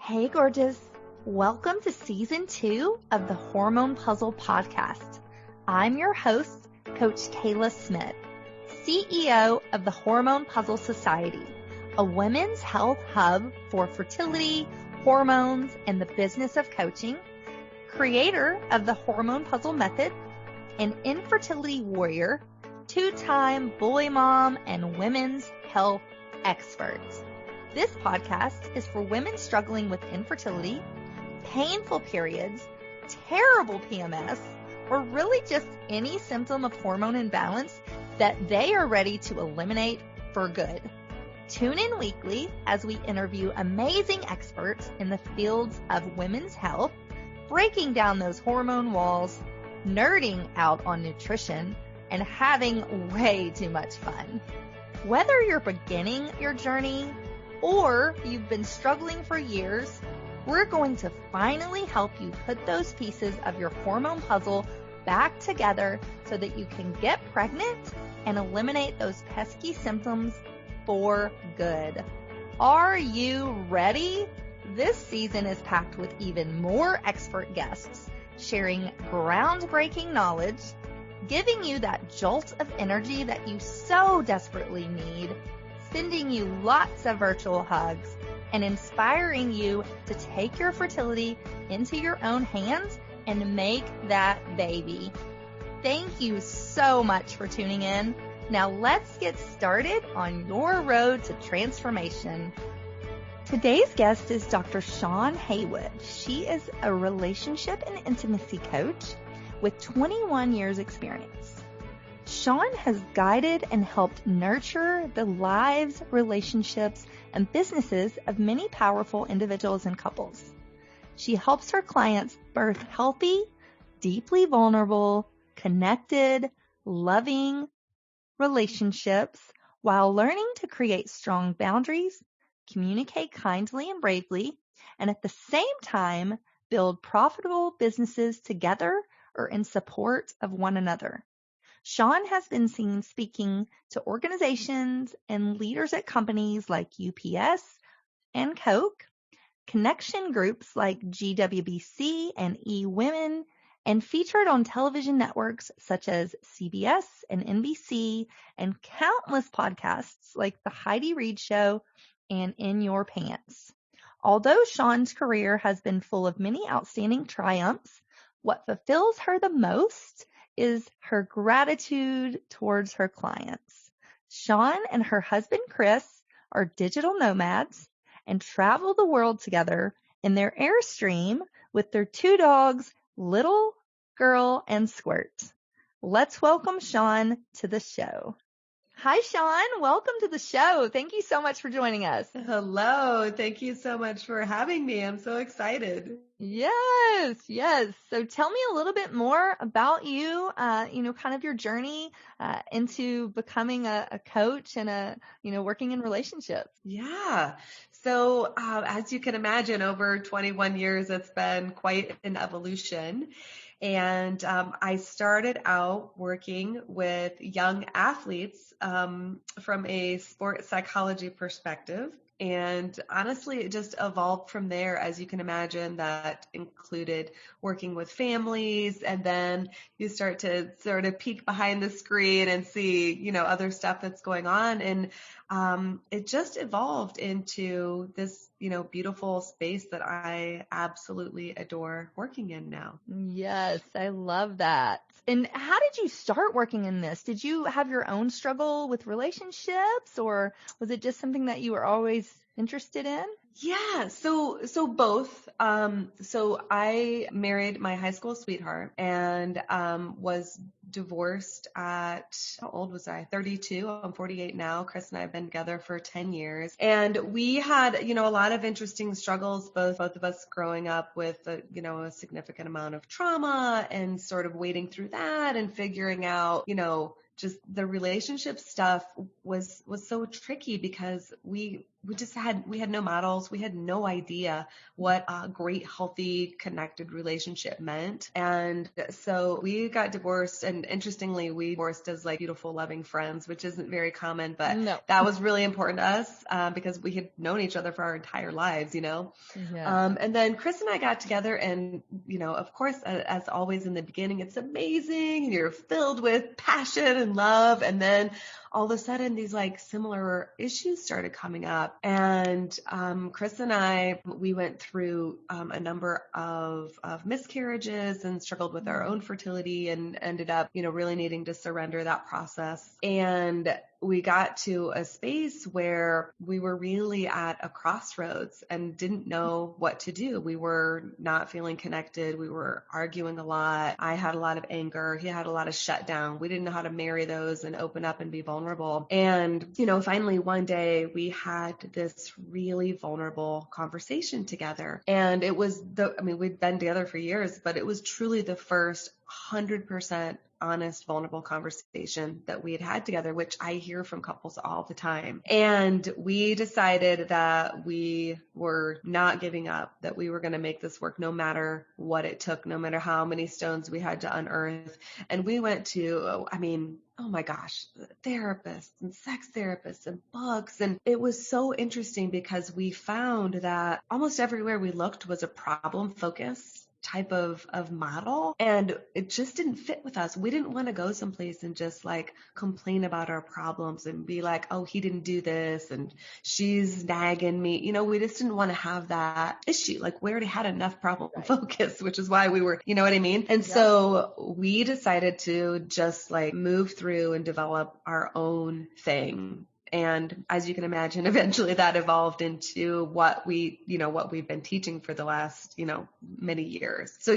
Hey, gorgeous. Welcome to Season 2 of the Hormone P.U.Z.Z.L.E Podcast. I'm your host, Coach Kayla Smith, CEO of the Hormone P.U.Z.L.E Society, a women's health hub for fertility, hormones, and the business of coaching, creator of the Hormone P.U.Z.L.E method, an infertility warrior, two-time boy mom, and women's health expert. This podcast is for women struggling with infertility, painful periods, terrible PMS, or really just any symptom of hormone imbalance that they are ready to eliminate for good. Tune in weekly as we interview amazing experts in the fields of women's health, breaking down those hormone walls, nerding out on nutrition, and having way too much fun. Whether you're beginning your journey or you've been struggling for years, we're going to finally help you put those pieces of your hormone puzzle back together so that you can get pregnant and eliminate those pesky symptoms for good. Are you ready? This season is packed with even more expert guests sharing groundbreaking knowledge, giving you that jolt of energy that you so desperately need, sending you lots of virtual hugs, and inspiring you to take your fertility into your own hands and make that baby. Thank you so much for tuning in. Now let's get started on your road to transformation. Today's guest is Dr. Shawn Haywood. She is a relationship and intimacy coach with 21 years experience. Shawn has guided and helped nurture the lives, relationships, and businesses of many powerful individuals and couples. She helps her clients birth healthy, deeply vulnerable, connected, loving relationships while learning to create strong boundaries, communicate kindly and bravely, and at the same time build profitable businesses together or in support of one another. Shawn has been seen speaking to organizations and leaders at companies like UPS and Coke, connection groups like GWBC and eWomen, and featured on television networks such as CBS and NBC, and countless podcasts like The Heidi Reid Show and In Your Pants. Although Shawn's career has been full of many outstanding triumphs, what fulfills her the most is her gratitude towards her clients. Shawn and her husband Chris are digital nomads and travel the world together in their Airstream with their two dogs, Little Girl and Squirt. Let's welcome Shawn to the show. Hi, Shawn. Welcome to the show. Thank you so much for joining us. Hello. Thank you so much for having me. I'm so excited. Yes. So tell me a little bit more about you, kind of your journey into becoming a coach and working in relationships. Yeah. So as you can imagine, over 21 years, it's been quite an evolution. And I started out working with young athletes from a sports psychology perspective. And honestly, it just evolved from there. As you can imagine, that included working with families, and then you start to sort of peek behind the screen and see, other stuff that's going on. And it just evolved into this, beautiful space that I absolutely adore working in now. Yes, I love that. And how did you start working in this? Did you have your own struggle with relationships, or was it just something that you were always interested in? Yeah, so both. So I married my high school sweetheart and was divorced at, how old was I? 32. I'm 48 now. Chris and I have been together for 10 years. And we had, a lot of interesting struggles, both of us growing up with, a significant amount of trauma and sort of wading through that and figuring out, just the relationship stuff was so tricky because we we had no models. We had no idea what a great, healthy, connected relationship meant. And so we got divorced, and interestingly, we divorced as like beautiful, loving friends, which isn't very common, but No. that was really important to us, because we had known each other for our entire lives, Yeah. And then Chris and I got together, and, of course, as always in the beginning, it's amazing. You're filled with passion and love. And then all of a sudden these like similar issues started coming up. And Chris and I, we went through a number of miscarriages and struggled with our own fertility, and ended up, really needing to surrender that process. And we got to a space where we were really at a crossroads and didn't know what to do. We were not feeling connected. We were arguing a lot. I had a lot of anger. He had a lot of shutdown. We didn't know how to marry those and open up and be vulnerable. And, finally one day we had this really vulnerable conversation together. And it was we'd been together for years, but it was truly the first 100% honest, vulnerable conversation that we had together, which I hear from couples all the time. And we decided that we were not giving up, that we were going to make this work no matter what it took, no matter how many stones we had to unearth. And we went to, oh my gosh, therapists and sex therapists and books. And it was so interesting because we found that almost everywhere we looked was a problem focus type of model, and it just didn't fit with us. We didn't want to go someplace and just like complain about our problems and be like, oh, he didn't do this and she's nagging me. We just didn't want to have that issue. Like, we already had enough problem focus, which is why we were, you know what I mean? And so we decided to just like move through and develop our own thing. And as you can imagine, eventually that evolved into what we've been teaching for the last, many years. So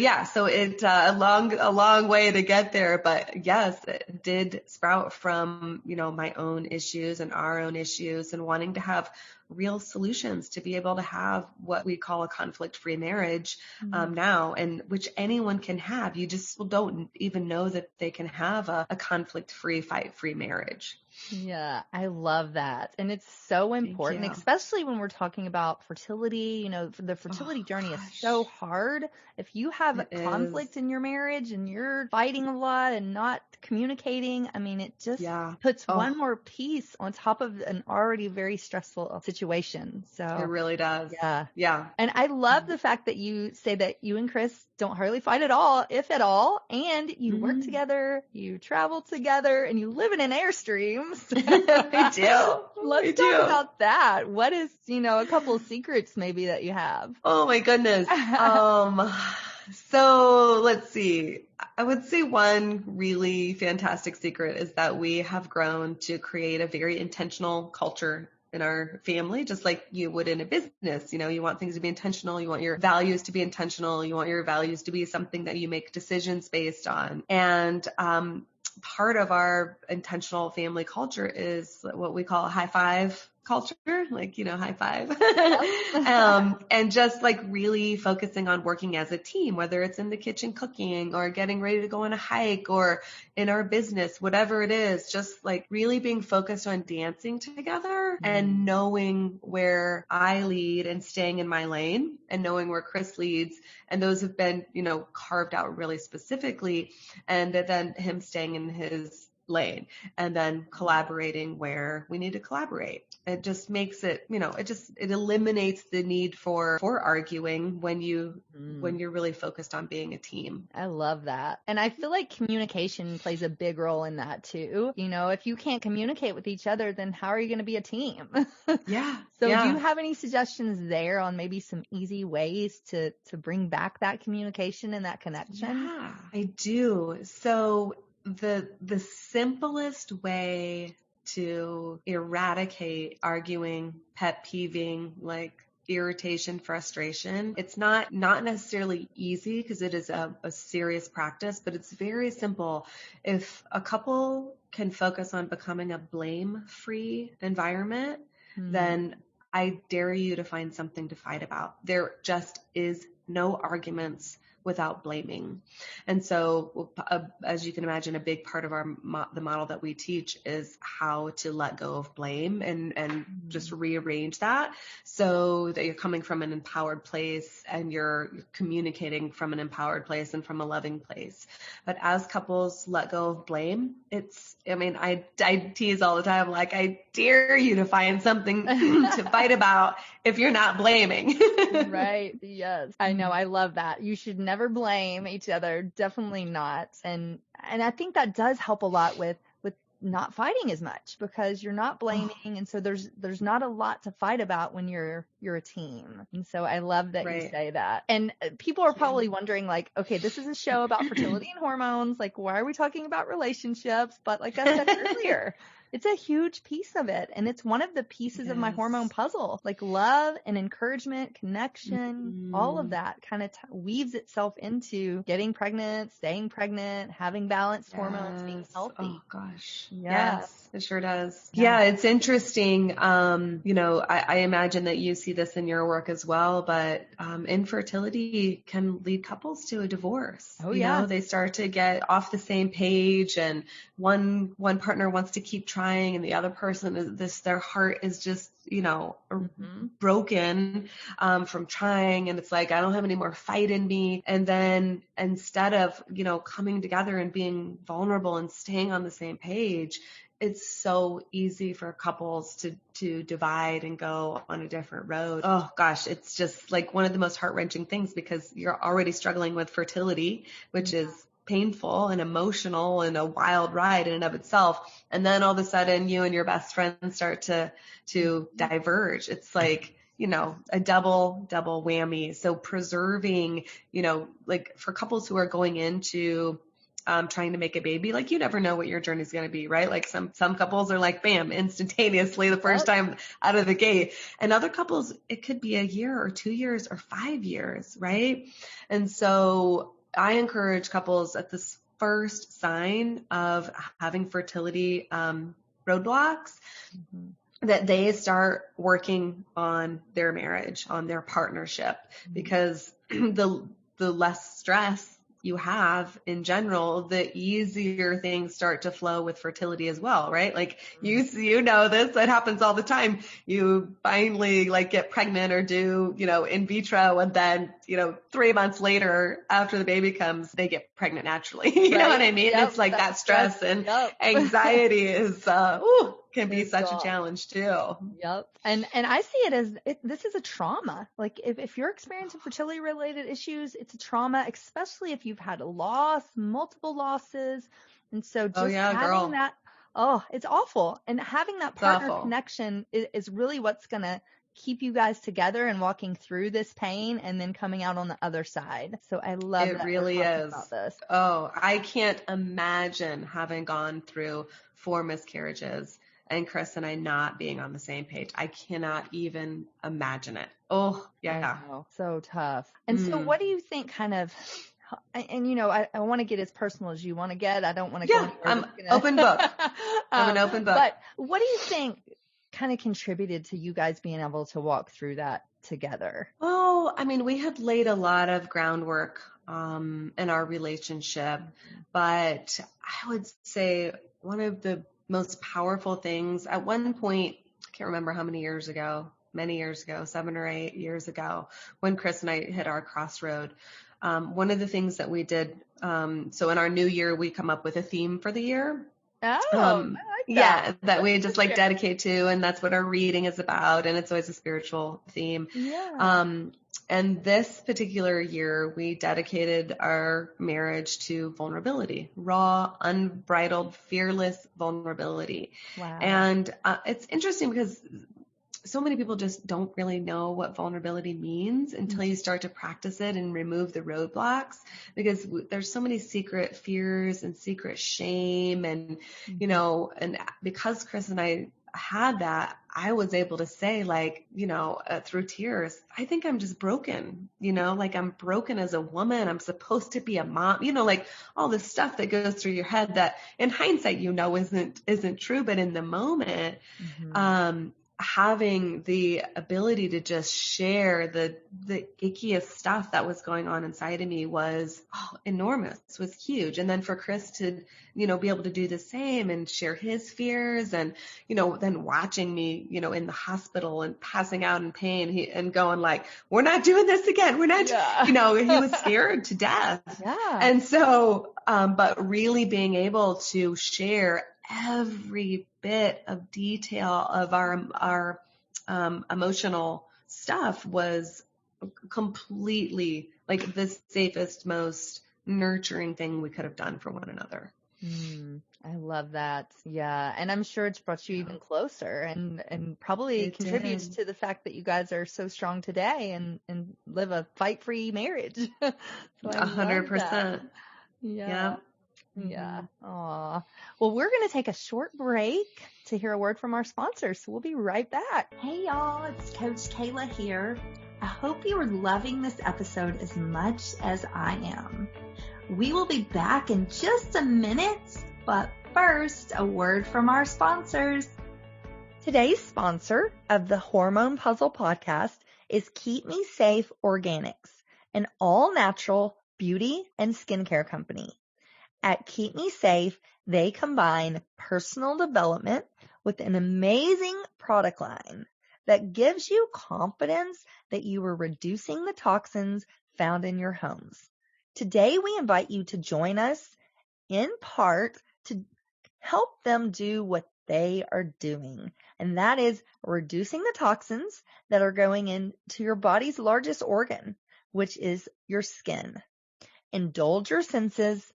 it's a long way to get there. But yes, it did sprout from, my own issues and our own issues, and wanting to have real solutions to be able to have what we call a conflict-free marriage now, and which anyone can have. You just don't even know that they can have a conflict-free, fight-free marriage. Yeah, I love that. And it's so important, especially when we're talking about fertility. The fertility journey is so hard. If you have conflict in your marriage and you're fighting a lot and not communicating, it just puts one more piece on top of an already very stressful situation. So it really does. Yeah. And I love the fact that you say that you and Chris don't hardly fight at all, if at all, and you work together, you travel together, and you live in an Airstream. We do. Let's talk about that. What is, a couple of secrets maybe that you have? Oh my goodness. So let's see. I would say one really fantastic secret is that we have grown to create a very intentional culture in our family, just like you would in a business. You want things to be intentional. You want your values to be intentional. You want your values to be something that you make decisions based on. And, part of our intentional family culture is what we call a high five culture, like, high five. And just like really focusing on working as a team, whether it's in the kitchen cooking or getting ready to go on a hike or in our business, whatever it is, just like really being focused on dancing together and knowing where I lead and staying in my lane, and knowing where Chris leads. And those have been, carved out really specifically. And then him staying in his lane, and then collaborating where we need to collaborate. It just makes it, it eliminates the need for arguing when you're really focused on being a team. I love that. And I feel like communication plays a big role in that too. If you can't communicate with each other, then how are you going to be a team? Yeah. So do you have any suggestions there on maybe some easy ways to bring back that communication and that connection? Yeah, I do. So the simplest way to eradicate arguing, pet peeving, like irritation, frustration, it's not necessarily easy because it is a serious practice, but it's very simple. If a couple can focus on becoming a blame-free environment, then I dare you to find something to fight about. There just is no arguments without blaming. And so, as you can imagine, a big part of the model that we teach is how to let go of blame and just rearrange that so that you're coming from an empowered place and you're communicating from an empowered place and from a loving place. But as couples let go of blame, I tease all the time, like, I dare you to find something to fight about if you're not blaming. Right. Yes. I know. I love that. You should never blame each other. Definitely not. And I think that does help a lot with not fighting as much, because you're not blaming. And so there's not a lot to fight about when you're a team. And so I love that you say that. And people are probably wondering, like, okay, this is a show about fertility and hormones. Like, why are we talking about relationships? But like I said earlier, it's a huge piece of it. And it's one of the pieces of my hormone puzzle. Like love and encouragement, connection, all of that kind of weaves itself into getting pregnant, staying pregnant, having balanced hormones, being healthy. Oh gosh. Yeah. Yes, it sure does. Yeah, it's interesting. I imagine that you see this in your work as well, but infertility can lead couples to a divorce. Oh, you know, they start to get off the same page, and one partner wants to keep trying, and the other person their heart is just, broken from trying, and it's like, I don't have any more fight in me. And then instead of, coming together and being vulnerable and staying on the same page, it's so easy for couples to divide and go on a different road. Oh gosh, it's just like one of the most heart-wrenching things, because you're already struggling with fertility, which is painful and emotional and a wild ride in and of itself. And then all of a sudden you and your best friend start to diverge. It's like, a double whammy. So preserving, like for couples who are going into trying to make a baby, like you never know what your journey is going to be, right? Like some couples are like, bam, instantaneously the first time out of the gate. And other couples, it could be a year or 2 years or 5 years, right? And so I encourage couples at this first sign of having fertility roadblocks, that they start working on their marriage, on their partnership, because the less stress you have in general, the easier things start to flow with fertility as well, right? Like you know this, that happens all the time. You finally like get pregnant or do, in vitro, and then, 3 months later after the baby comes, they get pregnant naturally. You know what I mean? It's like that stress and anxiety is, can be such a challenge too. Yep. And I see it as this is a trauma. Like if you're experiencing fertility related issues, it's a trauma, especially if you've had a loss, multiple losses. And so just having that, it's awful. And having that partner connection is really what's going to keep you guys together and walking through this pain and then coming out on the other side. So I love it. Really is. About this. Oh, I can't imagine having gone through 4 miscarriages and Chris and I not being on the same page. I cannot even imagine it. Oh, yeah. I know. So tough. And so what do you think kind of, and I want to get as personal as you want to get. I don't want to go anywhere. I'm open book. I'm an open book. But what do you think kind of contributed to you guys being able to walk through that together? Oh, we had laid a lot of groundwork in our relationship, but I would say one of the most powerful things at one point, I can't remember how many years ago, 7 or 8 years ago, when Chris and I hit our crossroad. One of the things that we did, so in our new year, we come up with a theme for the year. I like that. That we just like dedicate to, and that's what our reading is about. And it's always a spiritual theme. Yeah. And this particular year, we dedicated our marriage to vulnerability, raw, unbridled, fearless vulnerability. Wow. And it's interesting because so many people just don't really know what vulnerability means until you start to practice it and remove the roadblocks, because there's so many secret fears and secret shame. And, and because Chris and I had that, I was able to say, like, through tears, I think I'm just broken, like I'm broken as a woman. I'm supposed to be a mom, like all this stuff that goes through your head that in hindsight, isn't true. But in the moment, having the ability to just share the ickiest stuff that was going on inside of me was enormous, was huge. And then for Chris to, be able to do the same and share his fears and, then watching me, in the hospital and passing out in pain and going like, we're not doing this again. We're not, he was scared to death. Yeah. And so, but really being able to share every bit of detail of our emotional stuff was completely like the safest, most nurturing thing we could have done for one another. I love that. Yeah. And I'm sure it's brought you even closer and probably contributes to the fact that you guys are so strong today and live a fight-free marriage. So 100%. Yeah. Yeah. Aw. Well, we're going to take a short break to hear a word from our sponsors. So we'll be right back. Hey, y'all. It's Coach Kayla here. I hope you are loving this episode as much as I am. We will be back in just a minute, but first, a word from our sponsors. Today's sponsor of the Hormone P.U.Z.Z.L E Podcast is Keep Me Safe Organics, an all-natural beauty and skincare company. At Keep Me Safe, they combine personal development with an amazing product line that gives you confidence that you are reducing the toxins found in your homes. Today, we invite you to join us in part to help them do what they are doing, and that is reducing the toxins that are going into your body's largest organ, which is your skin. Indulge your senses.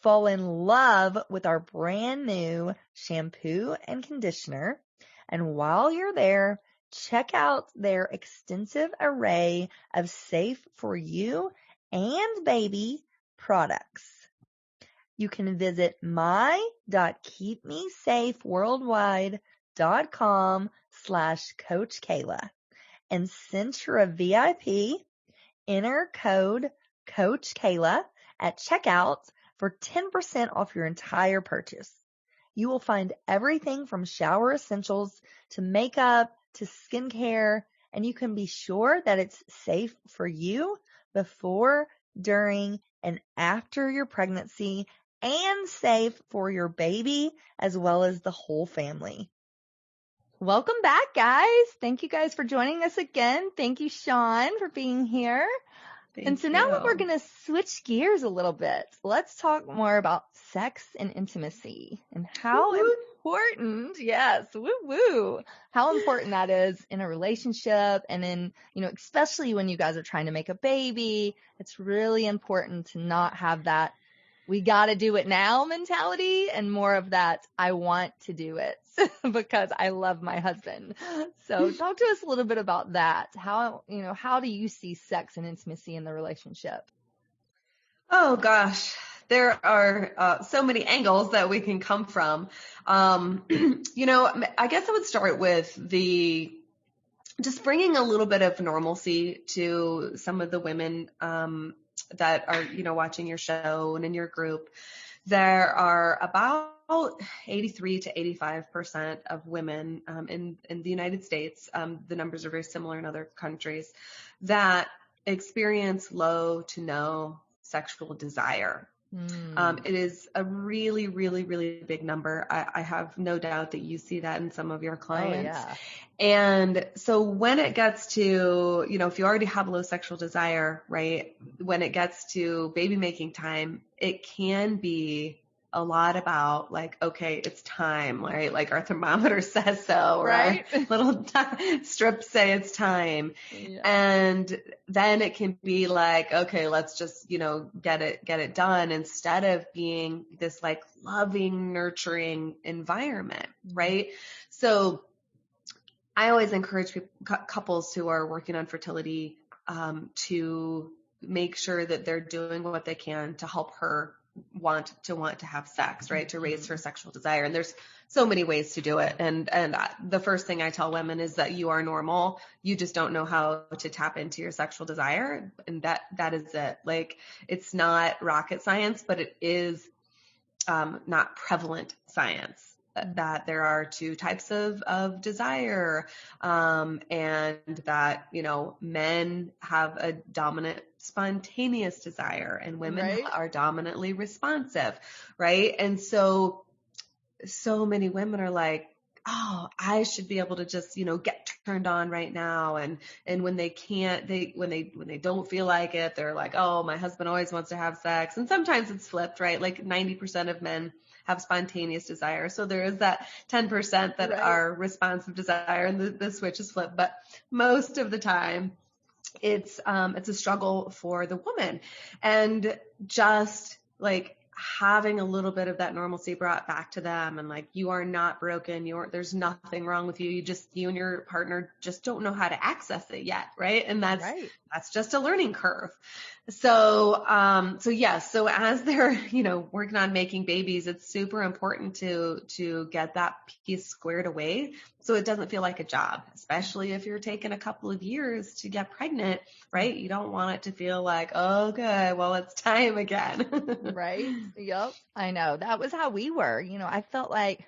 Fall in love with our brand new shampoo and conditioner. And while you're there, check out their extensive array of safe for you and baby products. You can visit my.keepmesafeworldwide.com/Coach Kayla and Centra VIP, enter code Coach Kayla at checkout for 10% off your entire purchase. You will find everything from shower essentials to makeup to skincare, and you can be sure that it's safe for you before, during, and after your pregnancy, and safe for your baby as well as the whole family. Welcome back, guys. Thank you guys for joining us again. Thank you, Shawn, for being here. Thank you. Now we're going to switch gears a little bit. Let's talk more about sex and intimacy and how important, how important that is in a relationship and in, especially when you guys are trying to make a baby. It's really important to not have that we got to do it now mentality and more of that I want to do it because I love my husband. So talk to us a little bit about that. How do you see sex and intimacy in the relationship? Oh gosh, there are so many angles that we can come from. I guess I would start with just bringing a little bit of normalcy to some of the women that are, watching your show and in your group. There are about 83 to 85% of women in the United States, the numbers are very similar in other countries, that experience low to no sexual desire. It is a really, really, really big number. I have no doubt that you see that in some of your clients. Oh, yeah. And so when it gets to, if you already have low sexual desire, right, when it gets to baby making time, it can be a lot about like, okay, it's time, right? Like our thermometer says so, right? Little strips say it's time. Yeah. And then it can be like, okay, let's just, get it done instead of being this like loving, nurturing environment, right? So I always encourage couples who are working on fertility to make sure that they're doing what they can to help her want to have sex, right? To raise her sexual desire. And there's so many ways to do it. And the first thing I tell women is that you are normal. You just don't know how to tap into your sexual desire. And that is it. Like, it's not rocket science, but it is not prevalent science. that there are two types of desire, and that, men have a dominant spontaneous desire and women are dominantly responsive, right? And so many women are like, oh, I should be able to just, get turned on right now. And when they can't, when they don't feel like it, they're like, oh, my husband always wants to have sex. And sometimes it's flipped, right? Like 90% of men have spontaneous desire. So there is that 10% that are responsive desire, and the switch is flipped. But most of the time it's a struggle for the woman, and just like having a little bit of that normalcy brought back to them, and like, you are not broken, there's nothing wrong with you, you and your partner just don't know how to access it yet, right? And that's just a learning curve. So as they're working on making babies, it's super important to get that piece squared away so it doesn't feel like a job, especially if you're taking a couple of years to get pregnant, right? You don't want it to feel like, okay, well, it's time again. Right. Yep. I know. That was how we were. I felt like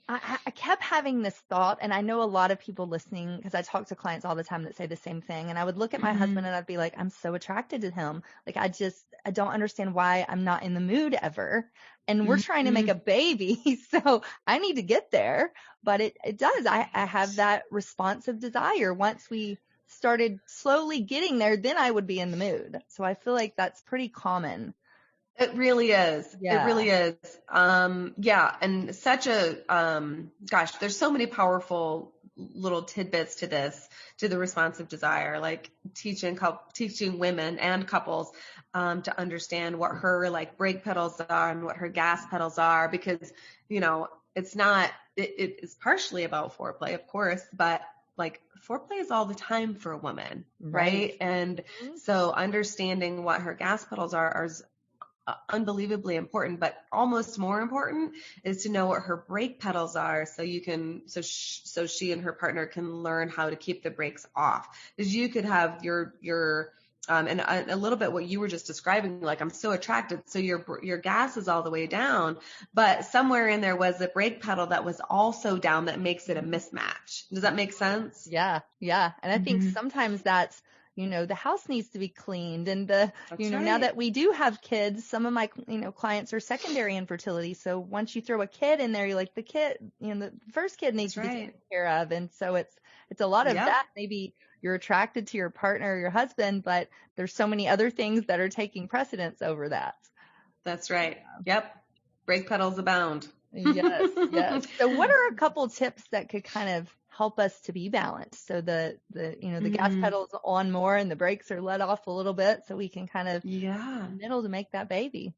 I kept having this thought, and I know a lot of people listening, because I talk to clients all the time that say the same thing. And I would look at my husband and I'd be like, I'm so attracted to him. Like, I don't understand why I'm not in the mood ever. And we're trying to make a baby. So I need to get there, but it does. I have that responsive desire. Once we started slowly getting there, then I would be in the mood. So I feel like that's pretty common. It really is. Yeah. It really is. And such there's so many powerful little tidbits to the responsive desire, like teaching women and couples, to understand what her like brake pedals are and what her gas pedals are, because, it's not, it is partially about foreplay, of course, but like foreplay is all the time for a woman, right? And so understanding what her gas pedals are unbelievably important, but almost more important is to know what her brake pedals are, so she and her partner can learn how to keep the brakes off. Because you could have your and a little bit what you were just describing, like, I'm so attracted, so your gas is all the way down, but somewhere in there was a brake pedal that was also down, that makes it a mismatch. Does that make sense? Yeah. And I think sometimes that's, the house needs to be cleaned, and now that we do have kids, some of my, clients are secondary infertility. So once you throw a kid in there, you're like, the kid, the first kid needs to be taken care of. And so it's a lot of that. Maybe you're attracted to your partner or your husband, but there's so many other things that are taking precedence over that. That's right. Yep. Brake pedals abound. Yes. So what are a couple tips that could kind of help us to be balanced? So the gas pedal's on more and the brakes are let off a little bit, so we can kind of middle to make that baby.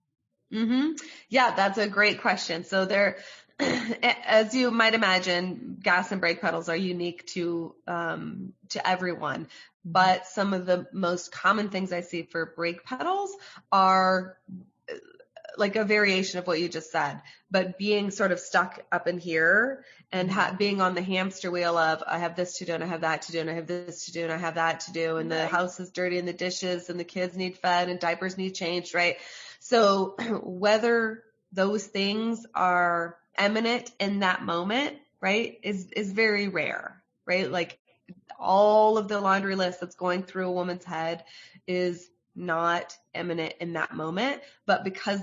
Yeah, that's a great question. So there, as you might imagine, gas and brake pedals are unique to everyone. But some of the most common things I see for brake pedals are like a variation of what you just said, but being sort of stuck up in here and being on the hamster wheel of, I have this to do and I have that to do and I have this to do and I have that to do, and the house is dirty and the dishes and the kids need fed and diapers need changed, right? So whether those things are eminent in that moment, right, is very rare, right? Like all of the laundry list that's going through a woman's head is not eminent in that moment, but because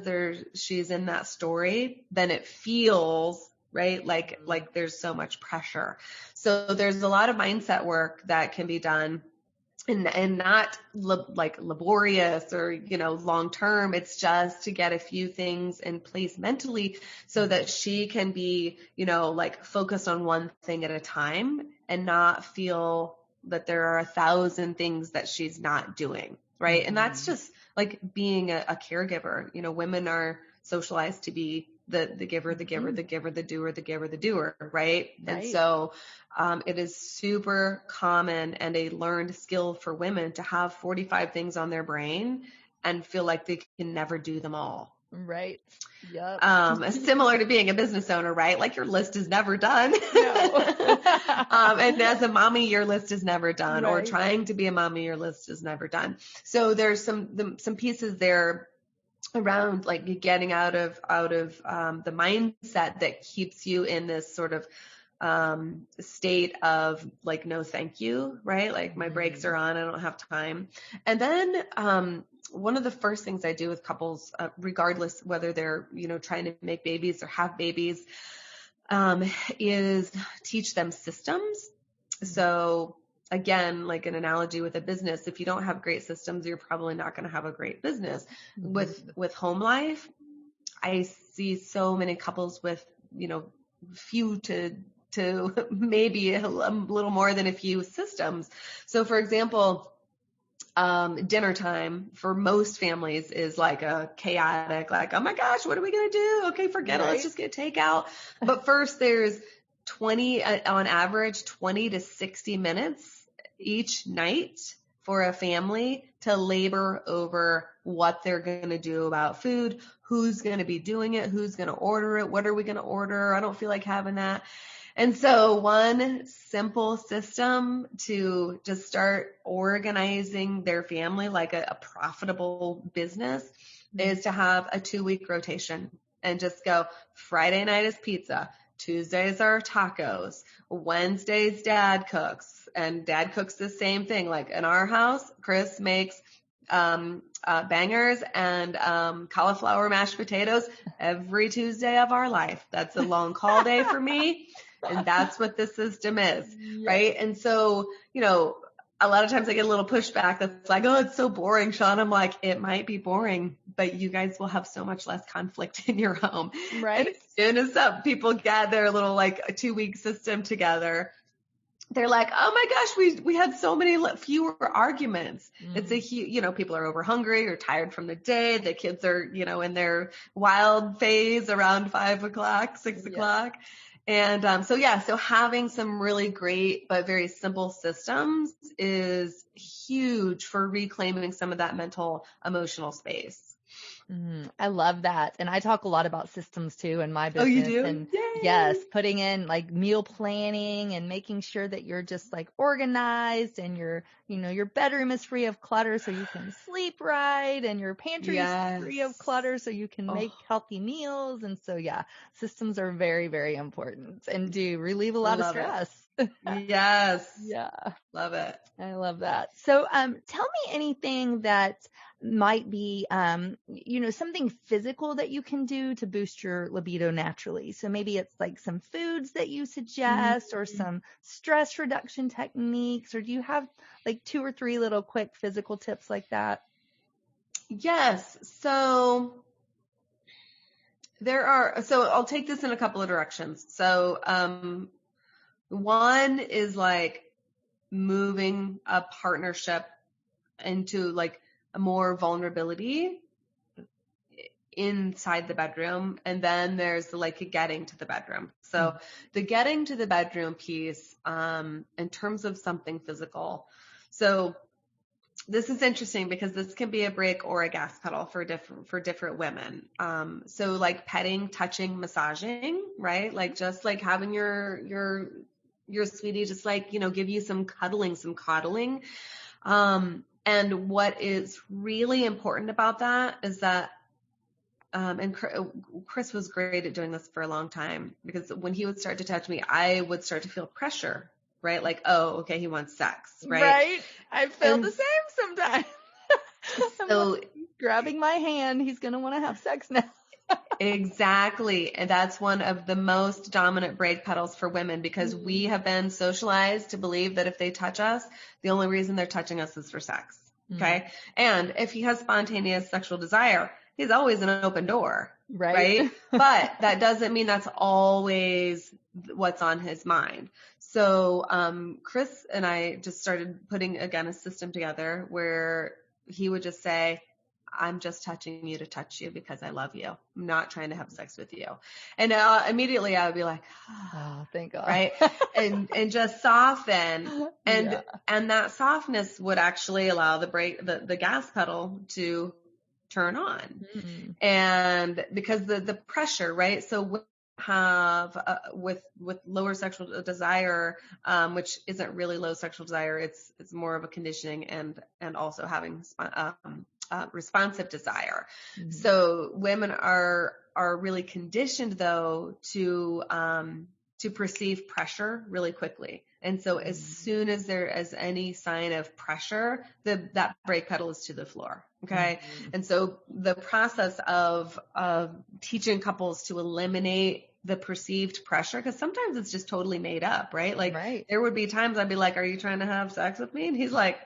she's in that story, then it feels right like there's so much pressure. So there's a lot of mindset work that can be done, and not like laborious or long term. It's just to get a few things in place mentally so that she can be like focused on one thing at a time and not feel that there are 1,000 things that she's not doing. Right. And that's just like being a caregiver. Women are socialized to be the giver, the giver, the giver, the doer, the giver, the doer. Right. And so it is super common and a learned skill for women to have 45 things on their brain and feel like they can never do them all. Right. Yep. Similar to being a business owner, right? Like your list is never done. No. And as a mommy, your list is never done, or trying to be a mommy, your list is never done. So there's some pieces there around like getting out of the mindset that keeps you in this sort of state of like, no, thank you, right? Like my brakes are on, I don't have time. And then one of the first things I do with couples, regardless whether they're, trying to make babies or have babies, is teach them systems. So again, like an analogy with a business, if you don't have great systems, you're probably not going to have a great business. With home life, I see so many couples with, few to maybe a little more than a few systems. So for example, dinner time for most families is like a chaotic, like, oh my gosh, what are we going to do? Okay, forget it. Let's just get takeout. But first there's on average, 20 to 60 minutes each night for a family to labor over what they're going to do about food, who's going to be doing it, who's going to order it, what are we going to order? I don't feel like having that. And so one simple system to just start organizing their family like a profitable business is to have a 2-week rotation and just go, Friday night is pizza, Tuesdays are tacos, Wednesdays dad cooks, and dad cooks the same thing. Like in our house, Chris makes bangers and cauliflower mashed potatoes every Tuesday of our life. That's a long call day for me. And that's what the system is, right? And so, a lot of times I get a little pushback that's like, oh, it's so boring, Shawn. I'm like, it might be boring, but you guys will have so much less conflict in your home. Right. And as soon as some people get their little like a 2-week system together, they're like, oh my gosh, we had so many fewer arguments. It's a huge, people are over hungry or tired from the day. The kids are, in their wild phase around 5 o'clock, 6 o'clock. And so having some really great but very simple systems is huge for reclaiming some of that mental, emotional space. I love that. And I talk a lot about systems too in my business. Oh, you do? And Yay. yes, putting in like meal planning and making sure that you're just like organized and your bedroom is free of clutter so you can sleep right, and your pantry is free of clutter so you can make healthy meals. And so, systems are very, very important and do relieve a lot of stress. Yes. Yeah. Love it. I love that. So, tell me anything that might be, something physical that you can do to boost your libido naturally. So maybe it's like some foods that you suggest or some stress reduction techniques, or do you have like 2 or 3 little quick physical tips like that? Yes. So I'll take this in a couple of directions. So, one is like moving a partnership into like a more vulnerability inside the bedroom. And then there's like getting to the bedroom. So the getting to the bedroom piece, in terms of something physical. So this is interesting because this can be a brake or a gas pedal for different women. So like petting, touching, massaging, right? Like just like having your sweetie just like, give you some cuddling, some coddling. And what is really important about that is that, and Chris was great at doing this for a long time, because when he would start to touch me, I would start to feel pressure, right? Like, oh, okay, he wants sex, right? Right. I feel the same sometimes. So like, grabbing my hand, he's going to want to have sex now. Exactly. And that's one of the most dominant brake pedals for women, because we have been socialized to believe that if they touch us, the only reason they're touching us is for sex. Okay. And if he has spontaneous sexual desire, he's always an open door. Right. But that doesn't mean that's always what's on his mind. So, Chris and I just started putting, again, a system together where he would just say, I'm just touching you to touch you because I love you. I'm not trying to have sex with you. And immediately I would be like, oh, thank God. Right. And just soften. And that softness would actually allow the gas pedal to turn on. And because the pressure, right? So have with lower sexual desire, which isn't really low sexual desire, it's more of a conditioning and also having responsive desire. Mm-hmm. So women are really conditioned though to perceive pressure really quickly. And so as soon as there is any sign of pressure, that brake pedal is to the floor. Okay. Mm-hmm. And so the process of teaching couples to eliminate the perceived pressure, because sometimes it's just totally made up, right? Like there would be times I'd be like, are you trying to have sex with me? And he's like,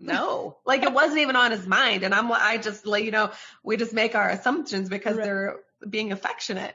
no, like it wasn't even on his mind. And I just like, we just make our assumptions because they're being affectionate.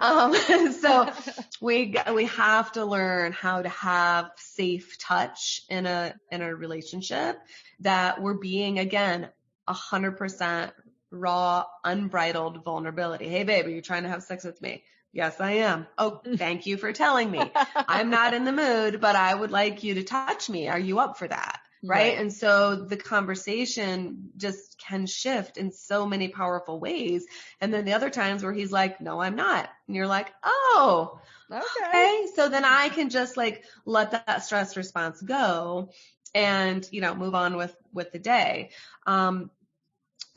So we have to learn how to have safe touch in a relationship, that we're being, again, 100% raw, unbridled vulnerability. Hey babe, are you trying to have sex with me? Yes, I am. Oh, thank you for telling me. I'm not in the mood, but I would like you to touch me. Are you up for that? Right. And so the conversation just can shift in so many powerful ways. And then the other times where he's like, no, I'm not. And you're like, oh, okay. So then I can just like let that stress response go and, move on with the day.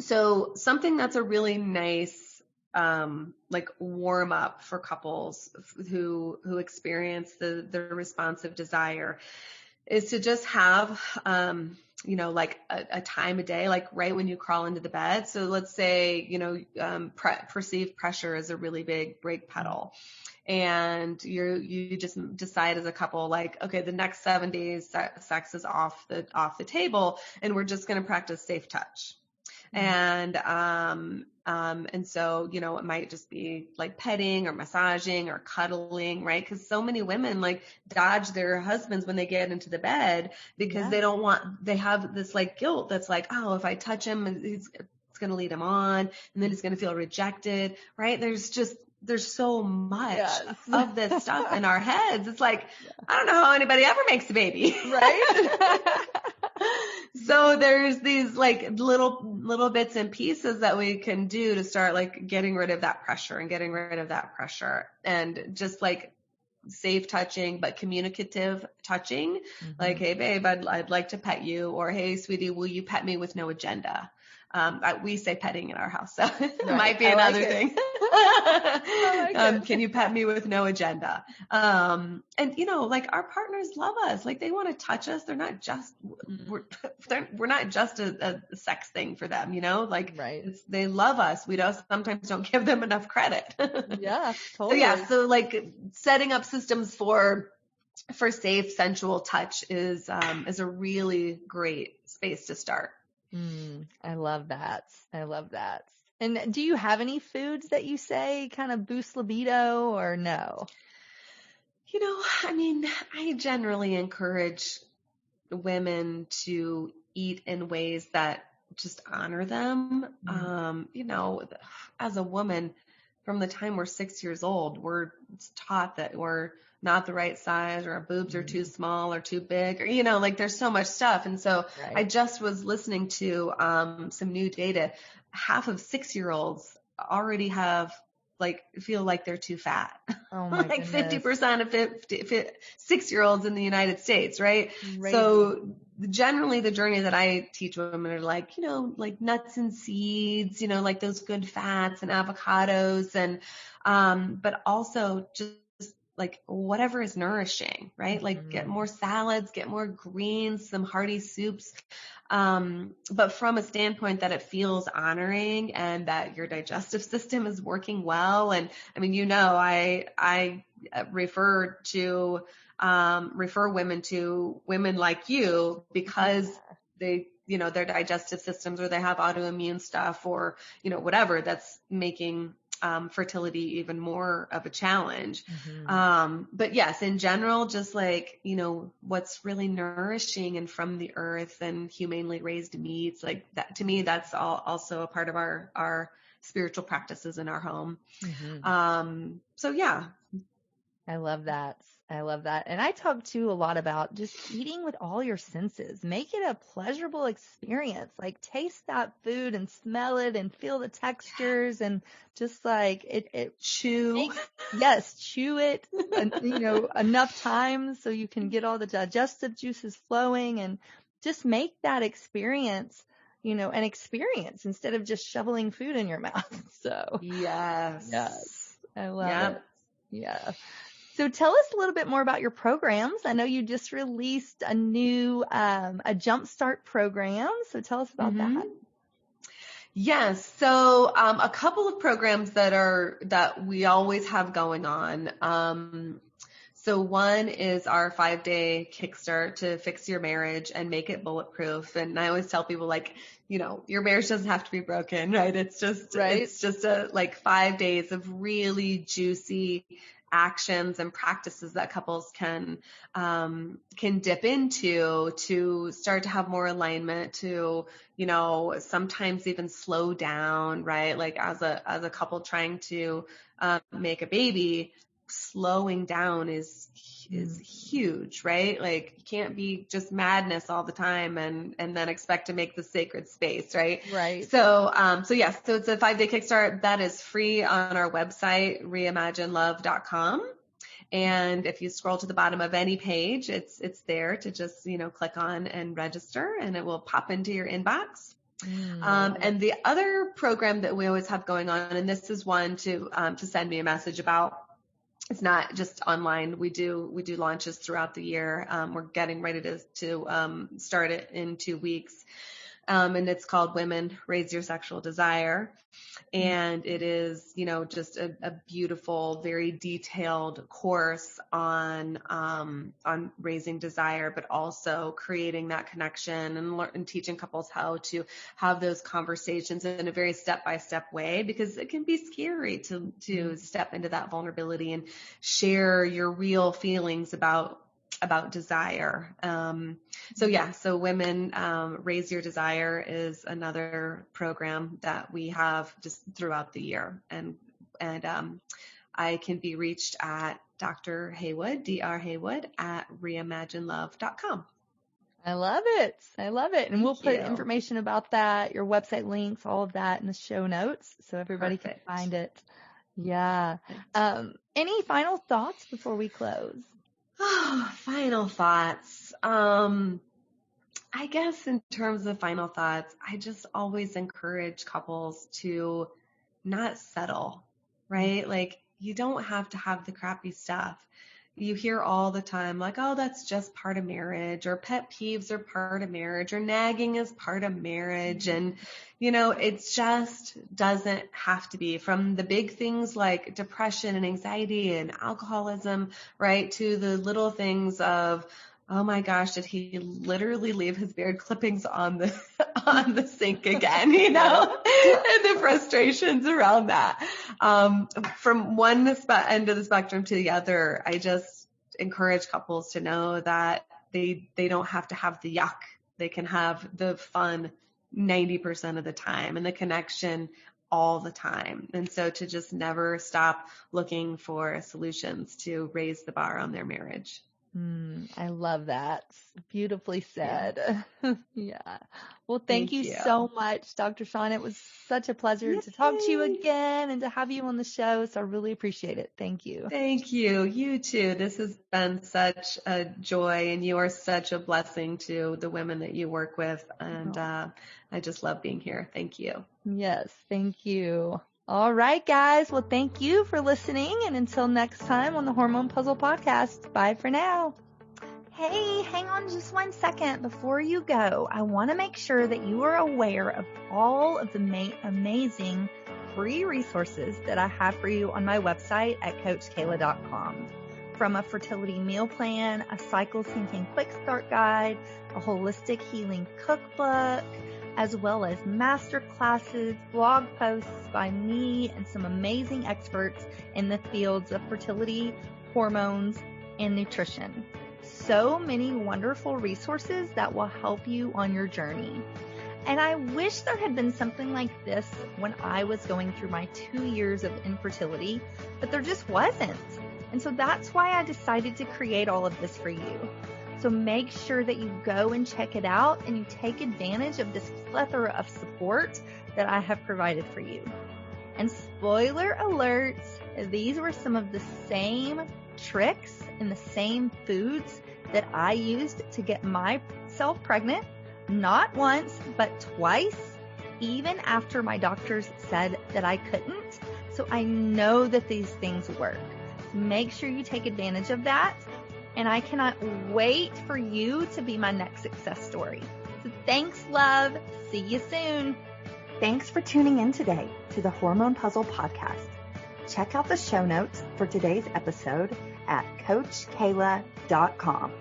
So something that's a really nice, like warm up for couples who experience the responsive desire is to just have, like a time of day, like right when you crawl into the bed. So let's say, perceived pressure is a really big brake pedal. And you just decide as a couple, like, okay, the next 7 days sex is off the table, and we're just going to practice safe touch. And so, it might just be like petting or massaging or cuddling, right? Because so many women like dodge their husbands when they get into the bed because they have this like guilt that's like, oh, if I touch him, it's going to lead him on, and then he's going to feel rejected, right? There's so much of this stuff in our heads. It's like, I don't know how anybody ever makes a baby. Right. So there's these like little bits and pieces that we can do to start like getting rid of that pressure and just like safe touching, but communicative touching. Mm-hmm. Like, hey babe, I'd like to pet you, or hey sweetie, will you pet me with no agenda? We say petting in our house, so it might be another thing. Can you pet me with no agenda? And like our partners love us, like they want to touch us. They're not just, we're not just a sex thing for them, like they love us. We sometimes don't give them enough credit. Yeah, totally. So like setting up systems for safe sensual touch is a really great space to start. I love that. And do you have any foods that you say kind of boost libido or no? I generally encourage women to eat in ways that just honor them. As a woman, from the time we're 6 years old, we're taught that we're not the right size, or our boobs are too small or too big, or, like there's so much stuff. And so I just was listening to some new data. Half of 6-year-olds already feel like they're too fat. Oh my like goodness. 50% of 6-year-olds in the United States, right? So generally the journey that I teach women are like, like nuts and seeds, like those good fats and avocados, and but also just like whatever is nourishing, right? Like get more salads, get more greens, some hearty soups. But from a standpoint that it feels honoring and that your digestive system is working well. And I refer women to women like you because they, their digestive systems, or they have autoimmune stuff, or, whatever that's making fertility even more of a challenge. But yes, in general, just like, what's really nourishing and from the earth and humanely raised meats, like that, to me, that's also a part of our spiritual practices in our home. So yeah. I love that. And I talk too a lot about just eating with all your senses. Make it a pleasurable experience. Like taste that food and smell it and feel the textures and just like it chew. Chew it, enough times so you can get all the digestive juices flowing, and just make that experience, an experience instead of just shoveling food in your mouth. So yes, I love it. Yeah. So tell us a little bit more about your programs. I know you just released a new, a Jumpstart program. So tell us about that. Yes. So, a couple of programs that we always have going on. So one is our 5-day kickstart to fix your marriage and make it bulletproof. And I always tell people, like, your marriage doesn't have to be broken, right? It's just 5 days of really juicy actions and practices that couples can dip into to start to have more alignment, to sometimes even slow down, right? Like as a couple trying to make a baby, slowing down is huge, right? Like you can't be just madness all the time and then expect to make the sacred space, right? Right. So it's a 5-day kickstart that is free on our website, reimaginelove.com. And if you scroll to the bottom of any page, it's there to just, click on and register, and it will pop into your inbox. And the other program that we always have going on, and this is one to send me a message about. It's not just online. We do launches throughout the year. We're getting ready to start it in 2 weeks. And it's called Women Raise Your Sexual Desire. And it is, just a beautiful, very detailed course on raising desire, but also creating that connection and teaching couples how to have those conversations in a very step-by-step way, because it can be scary to step into that vulnerability and share your real feelings about desire. So Women Raise Your Desire is another program that we have just throughout the year. And I can be reached at Dr. Haywood, Dr. Haywood at reimaginelove.com. I love it. And we'll put information about that, your website links, all of that in the show notes so everybody can find it. Yeah. Any final thoughts before we close? Oh, final thoughts. I guess in terms of final thoughts, I just always encourage couples to not settle, right? Like you don't have to have the crappy stuff. You hear all the time like, oh, that's just part of marriage, or pet peeves are part of marriage, or nagging is part of marriage. And, it just doesn't have to be, from the big things like depression and anxiety and alcoholism, right, to the little things of, oh my gosh, did he literally leave his beard clippings on the sink again, and the frustrations around that. From one end of the spectrum to the other, I just encourage couples to know that they don't have to have the yuck. They can have the fun 90% of the time and the connection all the time. And so to just never stop looking for solutions to raise the bar on their marriage. I love that. Beautifully said. Yeah. Well, thank you so much, Dr. Shawn. It was such a pleasure to talk to you again and to have you on the show. So I really appreciate it. Thank you. Thank you. You too. This has been such a joy, and you are such a blessing to the women that you work with. And I just love being here. Thank you. Yes. Thank you. All right, guys. Well, thank you for listening. And until next time on the Hormone Puzzle Podcast, bye for now. Hey, hang on just 1 second before you go. I want to make sure that you are aware of all of the amazing free resources that I have for you on my website at CoachKayla.com. From a fertility meal plan, a cycle syncing quick start guide, a holistic healing cookbook, as well as master classes, blog posts by me and some amazing experts in the fields of fertility, hormones, and nutrition. So many wonderful resources that will help you on your journey. And I wish there had been something like this when I was going through my 2 years of infertility, but there just wasn't. And so that's why I decided to create all of this for you. So make sure that you go and check it out and you take advantage of this plethora of support that I have provided for you. And spoiler alert, these were some of the same tricks and the same foods that I used to get myself pregnant not once, but twice, even after my doctors said that I couldn't. So I know that these things work. Make sure you take advantage of that. And I cannot wait for you to be my next success story. So thanks, love. See you soon. Thanks for tuning in today to the Hormone Puzzle Podcast. Check out the show notes for today's episode at CoachKayla.com.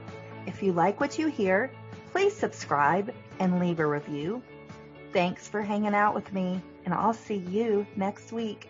If you like what you hear, please subscribe and leave a review. Thanks for hanging out with me, and I'll see you next week.